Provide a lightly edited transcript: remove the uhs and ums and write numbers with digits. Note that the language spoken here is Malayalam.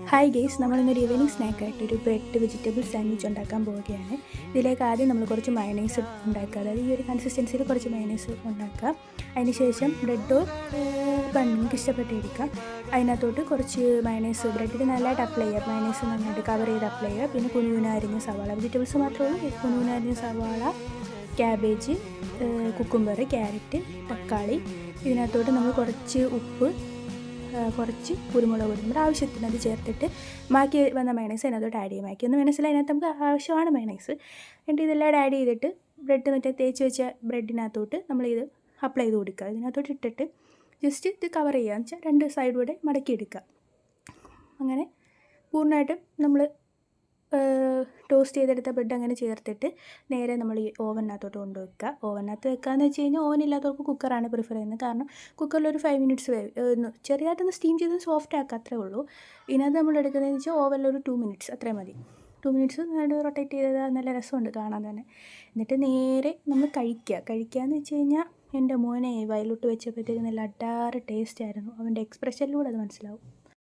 ഹായ് ഗെയ്സ്, നമ്മളിന്നൊരു ഈവനിങ് സ്നാക്കായിട്ട് ഒരു ബ്രെഡ് വെജിറ്റബിൾ സാൻഡ്വിച്ച് ഉണ്ടാക്കാൻ പോവുകയാണ്. ഇതിലേക്ക് ആദ്യം നമ്മൾ കുറച്ച് മയണൈസ് ഉണ്ടാക്കുക, അതായത് ഈ ഒരു കൺസിസ്റ്റൻസിയിൽ കുറച്ച് മയണൈസ് ഉണ്ടാക്കുക. അതിനുശേഷം ബ്രെഡോ ബണ്ണ് നിങ്ങൾക്ക് ഇഷ്ടപ്പെട്ട് എടുക്കാം. അതിനകത്തോട്ട് കുറച്ച് മയണൈസ് ബ്രെഡിൽ നല്ലതായിട്ട് അപ്ലൈ ചെയ്യുക. മയണൈസ് നന്നായിട്ട് കവർ ചെയ്ത് അപ്ലൈ ചെയ്യുക. പിന്നെ കുനുകുന അരിഞ്ഞ സവാള, വെജിറ്റബിൾസ് മാത്രമേ ഉള്ളൂ. കുനുകുന അരിഞ്ഞ സവാള, ക്യാബേജ്, കുക്കുംബർ, ക്യാരറ്റ്, തക്കാളി. ഇതിനകത്തോട്ട് നമ്മൾ കുറച്ച് ഉപ്പ്, കുറച്ച് കുരുമുളക് പൊടി നമ്മുടെ ആവശ്യത്തിന് അത് ചേർത്തിട്ട് ബാക്കി വന്ന മയണൈസ് അതിനകത്തോട്ട് ആഡ് ചെയ്യും. ബാക്കിയൊന്നും മയണൈസിൽ അതിനകത്ത് നമുക്ക് ആവശ്യമാണ് മയണൈസ്. എന്നിട്ട് ഇതെല്ലാം ആഡ് ചെയ്തിട്ട് ബ്രെഡ് മറ്റേ തേച്ച് വെച്ച ബ്രെഡിനകത്തോട്ട് നമ്മളിത് അപ്ലൈ ചെയ്ത് കൊടുക്കുക. ഇതിനകത്തോട്ട് ഇട്ടിട്ട് ജസ്റ്റ് ഇത് കവർ ചെയ്യുക എന്ന് വെച്ചാൽ രണ്ട് സൈഡൂടെ മടക്കിയെടുക്കുക. അങ്ങനെ പൂർണ്ണമായിട്ടും നമ്മൾ ടോസ്റ്റ് ചെയ്തെടുത്ത ബ്രെഡ് അങ്ങനെ ചേർത്തിട്ട് നേരെ നമ്മൾ ഈ ഓവനകത്തോട്ട് കൊണ്ടുവയ്ക്കുക. ഓവനകത്ത് വെക്കുകയെന്ന് വെച്ച് കഴിഞ്ഞാൽ ഓവനില്ലാത്തവർക്ക് കുക്കറാണ് പ്രിഫർ ചെയ്യുന്നത്. കാരണം കുക്കറിലൊരു 5 മിനിറ്റ്സ് ചെറിയതായിട്ടൊന്ന് സ്റ്റീം ചെയ്ത് സോഫ്റ്റ് ആക്കുക, അത്രേ ഉള്ളൂ. ഇതിനകത്ത് നമ്മൾ എടുക്കുന്നതെന്ന് വെച്ചാൽ ഓവനിലൊരു 2 മിനിറ്റ്സ് അത്രയും മതി. 2 മിനിറ്റ്സ് റൊട്ടേറ്റ് ചെയ്താൽ നല്ല രസമുണ്ട് കാണാൻ തന്നെ. എന്നിട്ട് നേരെ നമ്മൾ കഴിക്കുകയെന്ന് വെച്ച് കഴിഞ്ഞാൽ എൻ്റെ മോനെ വയലോട്ട് വെച്ചപ്പോഴത്തേക്ക് നല്ല അടാറ് ടേസ്റ്റ് ആയിരുന്നു. അവൻ്റെ എക്സ്പ്രഷനിലൂടെ അത് മനസ്സിലാവും.